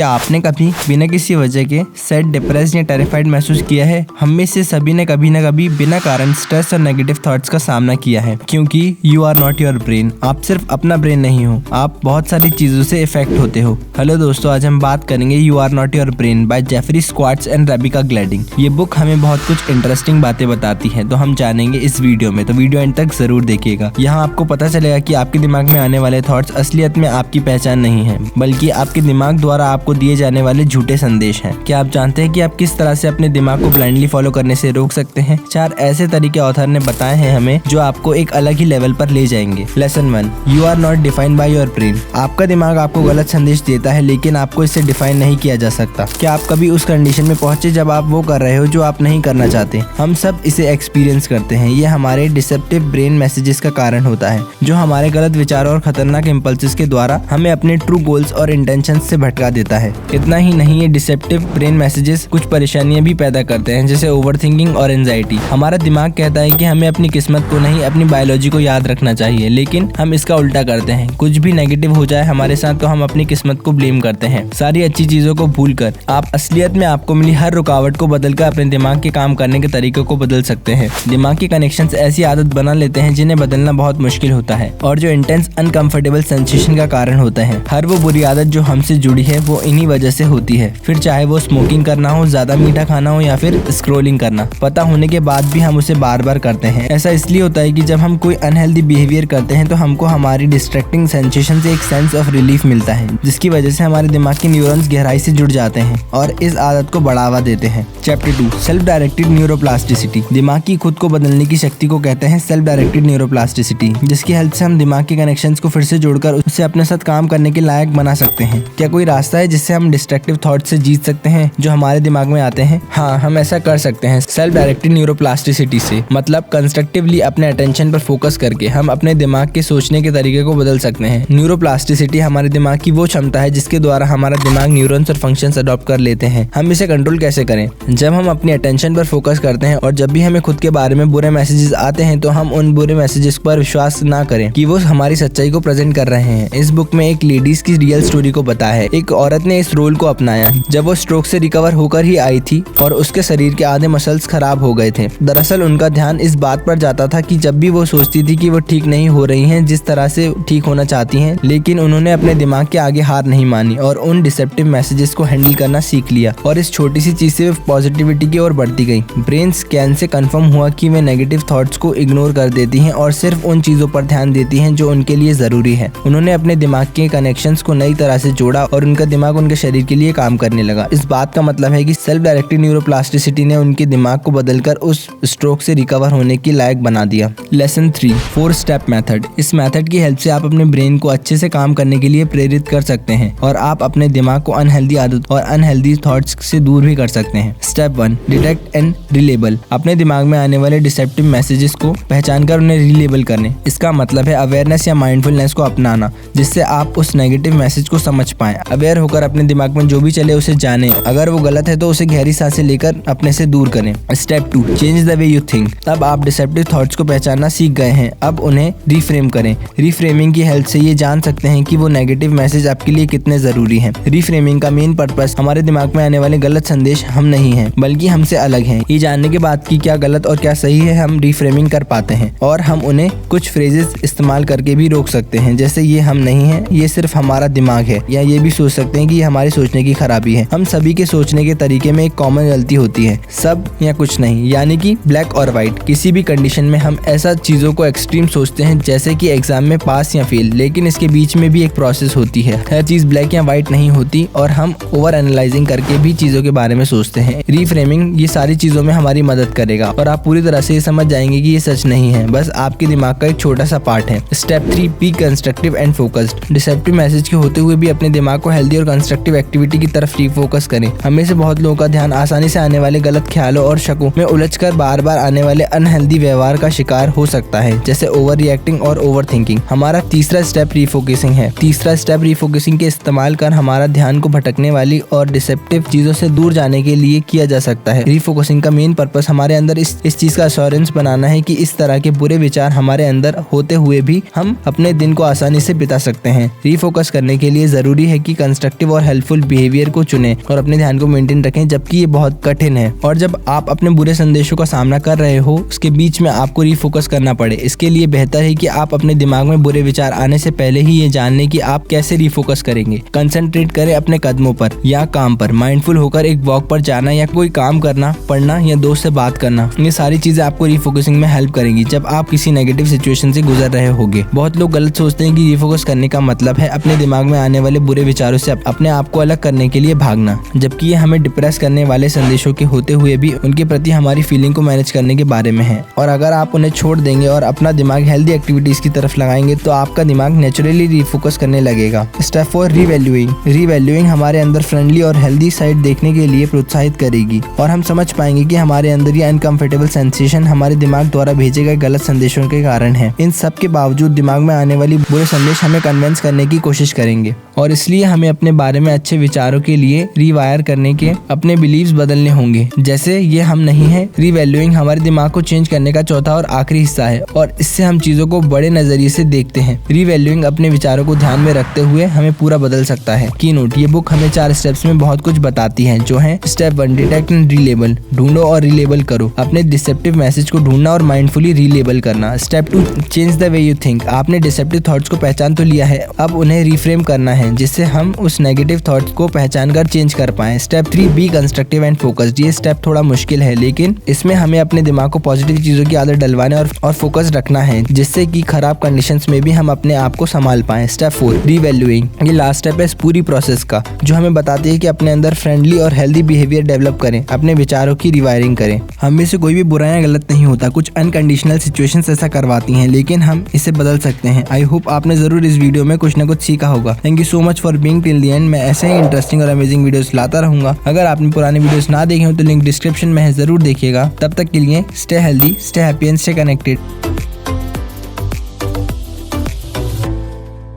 क्या आपने कभी बिना किसी वजह के सैड, डिप्रेस्ड या टेरिफाइड महसूस किया है? हम में से सभी ने कभी न कभी बिना कारण स्ट्रेस और नेगेटिव थॉट्स का सामना किया है, क्योंकि you are not your brain. आप सिर्फ अपना ब्रेन नहीं हो, आप बहुत सारी चीजों से इफेक्ट होते हो। हेलो दोस्तों, आज हम बात करेंगे You are not your Brain by Jeffrey Schwartz and Rebecca Gladding. ये बुक हमें बहुत कुछ इंटरेस्टिंग बातें बताती है, तो हम जानेंगे इस वीडियो में, तो वीडियो एंड तक जरूर देखिएगा। यहाँ आपको पता चलेगा कि आपके दिमाग में आने वाले थॉट्स असलियत में आपकी पहचान नहीं है, बल्कि आपके दिमाग द्वारा आपको दिए जाने वाले झूठे संदेश हैं। क्या आप जानते हैं कि आप किस तरह से अपने दिमाग को ब्लाइंडली फॉलो करने से रोक सकते हैं? 4 ऐसे तरीके ऑथर ने बताए हैं हमें, जो आपको एक अलग ही लेवल पर ले जाएंगे। Lesson 1, you are not defined by your brain. आपका दिमाग आपको गलत संदेश देता है, लेकिन आपको इससे डिफाइन नहीं किया जा सकता। क्या आप कभी उस कंडीशन में पहुंचे जब आप वो कर रहे हो जो आप नहीं करना चाहते? हम सब इसे एक्सपीरियंस करते हैं। ये हमारे डिसेप्टिव ब्रेन मैसेजेस का कारण होता है, जो हमारे गलत विचारों और खतरनाक इम्पल्सेस के द्वारा हमें अपने ट्रू गोल्स और इंटेंशंस से भटका देता है। इतना ही नहीं, ये डिसेप्टिव ब्रेन मैसेजेस कुछ परेशानियां भी पैदा करते हैं, जैसे ओवरथिंकिंग और एंजाइटी। हमारा दिमाग कहता है कि हमें अपनी किस्मत को नहीं, अपनी बायोलॉजी को याद रखना चाहिए, लेकिन हम इसका उल्टा करते हैं। कुछ भी नेगेटिव हो जाए हमारे साथ तो हम अपनी किस्मत को ब्लेम करते हैं। सारी अच्छी चीजों को भूलकर आप असलियत में आपको मिली हर रुकावट को बदलकर अपने दिमाग के काम करने के तरीकों को बदल सकते हैं। दिमाग के कनेक्शंस ऐसी आदत बना लेते हैं जिन्हें बदलना बहुत मुश्किल होता है, और जो इंटेंस अनकंफर्टेबल सेंसेशन का कारण होते हैं। हर वो बुरी आदत जो हमसे जुड़ी है वो इन्हीं वजह से होती है। फिर चाहे वो स्मोकिंग करना हो, ज्यादा मीठा खाना हो, या फिर स्क्रोलिंग करना। पता होने के बाद भी हम उसे बार बार करते हैं। ऐसा इसलिए होता है कि जब हम कोई अनहेल्दी बिहेवियर करते हैं तो हमको हमारी डिस्ट्रैक्टिंग सेंसेशन से एक सेंस ऑफ रिलीफ मिलता है, जिसकी वजह से हमारे दिमाग के न्यूरॉन्स गहराई से जुड़ जाते हैं और इस आदत को बढ़ावा देते हैं। Chapter 2, self directed neuroplasticity. दिमाग की खुद को बदलने की शक्ति को कहते हैं सेल्फ डायरेक्टेड न्यूरोप्लास्टिसिटी, जिसकी हेल्प से हम दिमाग के कनेक्शंस को फिर से जोड़कर उसे अपने साथ काम करने के लायक बना सकते हैं। क्या कोई रास्ता है जिससे हम डिस्ट्रक्टिव थॉट से जीत सकते हैं जो हमारे दिमाग में आते हैं? हाँ, हम ऐसा कर सकते हैं सेल्फ डायरेक्टेड न्यूरोप्लास्टिसिटी से। मतलब कंस्ट्रक्टिवली अपने अटेंशन पर फोकस करके हम अपने दिमाग के सोचने के तरीके को बदल सकते हैं। न्यूरोप्लास्टिसिटी हमारे दिमाग की वो क्षमता है जिसके द्वारा हमारा दिमाग न्यूरॉन्स और फंक्शंस अडॉप्ट कर लेते हैं। हम इसे कंट्रोल कैसे करें? जब हम अपनी अटेंशन पर फोकस करते हैं और जब भी हमें खुद के बारे में बुरे मैसेजेस आते हैं, तो हम उन बुरे मैसेजेस पर विश्वास ना करें कि वो हमारी सच्चाई को प्रेजेंट कर रहे हैं। इस बुक में एक लेडीज की रियल स्टोरी को बताया है। एक औरत ने इस रोल को अपनाया जब वो स्ट्रोक से रिकवर होकर ही आई थी और उसके शरीर के आधे मसल्स खराब हो गए थे। दरअसल उनका ध्यान इस बात पर जाता था कि जब भी वो सोचती थी कि वो ठीक नहीं हो रही हैं जिस तरह से ठीक होना चाहती हैं, लेकिन उन्होंने अपने दिमाग के आगे हार नहीं मानी और उन डिसेप्टिव मैसेजेस को हैंडल करना सीख लिया, और इस छोटी सी चीज से वो पॉजिटिविटी की ओर बढ़ती गई। ब्रेन स्कैन से कंफर्म हुआ कि वे नेगेटिव थॉट्स को इग्नोर कर देती हैं और सिर्फ उन चीजों पर ध्यान देती हैं जो उनके लिए जरूरी है। उन्होंने अपने दिमाग के कनेक्शंस को नई तरह से जोड़ा और उनका दिमाग उनके शरीर के लिए काम करने लगा। इस बात का मतलब है कि सेल्फ डायरेक्टेड न्यूरोप्लास्टिसिटी ने उनके दिमाग को बदलकर उस स्ट्रोक से रिकवर होने के लायक बना दिया। Lesson 3, 4 step method. इस मेथड की हेल्प से आप अपने ब्रेन को अच्छे से काम करने के लिए प्रेरित कर सकते हैं और आप अपने दिमाग को अनहेल्दी आदत और अनहेल्दी थॉट्स से दूर भी कर सकते हैं। Step 1, detect and reliable. अपने दिमाग में आने वाले डिसेप्टिव मैसेजेस को पहचान कर उन्हें रिलेबल करने। इसका मतलब है अवेयरनेस या माइंडफुलनेस को अपनाना, जिससे आप उस नेगेटिव मैसेज को समझ पाएं। अवेयर होकर अपने दिमाग में जो भी चले उसे जाने। अगर वो गलत है तो उसे गहरी सांसें लेकर अपने से दूर करें। Step 2, change the way you think. अब आप डिसेप्टिव थॉट्स को पहचानना सीख गए हैं, अब उन्हें रीफ्रेम करें। रीफ्रेमिंग की हेल्प से ये जान सकते हैं कि वो नेगेटिव मैसेज आपके लिए कितने जरूरी हैं। रीफ्रेमिंग का मेन पर्पस हमारे दिमाग में आने वाले गलत संदेश हम नहीं हैं, बल्कि हमसे अलग हैं। ये जानने के बाद कि क्या गलत और क्या सही है, हम रीफ्रेमिंग कर पाते हैं और हम उन्हें कुछ फ्रेजेस इस्तेमाल करके भी रोक सकते हैं, जैसे ये हम नहीं है, ये सिर्फ हमारा दिमाग है, या ये भी सोच सकते हैं कि ये हमारी सोचने की खराबी है। हम सभी के सोचने के तरीके में एक कॉमन गलती होती है, सब या कुछ नहीं, यानी कि ब्लैक और व्हाइट। किसी भी कंडीशन में हम ऐसा चीजों को एक्सट्रीम सोचते हैं, जैसे कि एग्जाम में पास या फेल, लेकिन इसके बीच में भी एक प्रोसेस होती है। हर चीज ब्लैक या व्हाइट नहीं होती और हम ओवर एनालाइजिंग करके भी चीजों के बारे में सोचते हैं। रीफ्रेमिंग ये सारी चीजों में हमारी मदद करेगा और आप पूरी तरह से ये समझ जाएंगे कि ये सच नहीं है, बस आपके दिमाग का एक छोटा सा पार्ट है। Step 3, be constructive and focused. Deceptive message के होते हुए भी अपने दिमाग को हेल्दी और कंस्ट्रक्टिव एक्टिविटी की तरफ रीफोकस करें। हमें से बहुत लोगों का ध्यान आसानी से आने वाले गलत ख्यालों और शकों में उलझकर बार बार आने वाले अनहेल्दी व्यवहार का शिकार हो सकता है, जैसे ओवर रिएक्टिंग और ओवर थिंकिंग। हमारा तीसरा स्टेप रीफोकसिंग है। तीसरा स्टेप रीफोकसिंग के इस्तेमाल कर हमारा ध्यान को भटकने वाली और डिसेप्टिव चीजों से दूर जाने के लिए किया जा सकता है। रीफोकसिंग का मेन पर्पस हमारे अंदर इस चीज का एश्योरेंस बनाना है कि इस तरह के बुरे विचार हमारे अंदर होते हुए भी हम अपने दिन को आसानी से बिता सकते हैं। रीफोकस करने के लिए जरूरी है कि कंस्ट्रक्टिव कंस्ट्रक्टिव और हेल्पफुल बिहेवियर को चुनें और अपने ध्यान को मेंटेन रखें, जबकि ये बहुत कठिन है। और जब आप अपने बुरे संदेशों का सामना कर रहे हो, उसके बीच में आपको रीफोकस करना पड़े, इसके लिए बेहतर है कि आप अपने दिमाग में बुरे विचार आने से पहले ही ये जान लें कि आप कैसे रीफोकस करेंगे। कंसंट्रेट करें अपने कदमों पर या काम पर। माइंडफुल होकर एक वॉक पर जाना या कोई काम करना, पढ़ना या दोस्त से बात करना, ये सारी चीजें आपको रीफोकसिंग में हेल्प करेंगी जब आप किसी नेगेटिव सिचुएशन से गुजर रहे होंगे। बहुत लोग गलत सोचते हैं कि रीफोकस करने का मतलब है अपने दिमाग में आने वाले बुरे विचारों से अपने आप को अलग करने के लिए भागना, जबकि ये हमें डिप्रेस करने वाले संदेशों के होते हुए भी उनके प्रति हमारी फीलिंग को मैनेज करने के बारे में है। और अगर आप उन्हें छोड़ देंगे और अपना दिमाग हेल्दी एक्टिविटीज की तरफ लगाएंगे तो आपका दिमाग नेचुरली रीफोकस करने लगेगा। स्टेप 4, रीवैल्यूइंग। रीवैल्यूइंग हमारे अंदर फ्रेंडली और हेल्दी साइड देखने के लिए प्रोत्साहित करेगी और हम समझ पाएंगे कि हमारे अंदर ये अनकंफर्टेबल सेंसेशन हमारे दिमाग द्वारा भेजे गए गलत संदेशों के कारण है। इन सब के बावजूद दिमाग में आने वाली बुरे संदेश हमें कन्विंस करने की कोशिश करेंगे और इसलिए हमें अपने बारे में अच्छे विचारों के लिए रीवायर करने के अपने बिलीव्स बदलने होंगे। जैसे ये हम नहीं है। रीवैल्यूइंग हमारे दिमाग को चेंज करने का चौथा और आखिरी हिस्सा है और इससे हम चीजों को बड़े नजरिए से देखते हैं। रीवैल्यूइंग अपने विचारों को ध्यान में रखते हुए हमें पूरा बदल सकता है। कीनोट, ये बुक हमें 4 स्टेप्स में बहुत कुछ बताती है, जो है स्टेप 1, डिटेक्ट एंड रीलेबल। ढूंढो और रीलेबल करो। अपने डिसेप्टिव मैसेज को ढूंढना और माइंडफुली रीलेबल करना। Step 2, change the way you think. आपने डिसेप्टिव थॉट्स को पहचान तो लिया है, अब उन्हें रिफ्रेम करना है जिससे हम उस नेगेटिव थॉट्स को पहचान कर चेंज कर पाएं। Step 3, be constructive and focused. ये स्टेप थोड़ा मुश्किल है, लेकिन इसमें हमें अपने दिमाग को पॉजिटिव चीजों की आदत डलवाने और फोकस रखना है, जिससे कि खराब कंडीशंस में भी हम अपने आप को संभाल पाएं। स्टेप 4, रीवैल्यूइंग। ये लास्ट स्टेप है इस पूरी प्रोसेस का, जो हमें बताती है कि अपने अंदर फ्रेंडली और हेल्दी बिहेवियर डेवलप करें, अपने विचारों की रिवायरिंग करें। हम में से कोई भी बुरा या गलत नहीं होता, कुछ अनकंडीशनल सिचुएशंस ऐसा करवाती हैं, लेकिन हम इसे बदल सकते हैं। आई होप आपने जरूर इस वीडियो में कुछ ना कुछ सीखा होगा। Thank you so much for being till the end. मैं ऐसे ही इंटरेस्टिंग और अमेजिंग वीडियोस लाता रहूंगा। अगर आपने पुराने वीडियोस ना देखे हो तो लिंक डिस्क्रिप्शन में है, जरूर देखिएगा। तब तक के लिए stay healthy, stay happy and stay connected.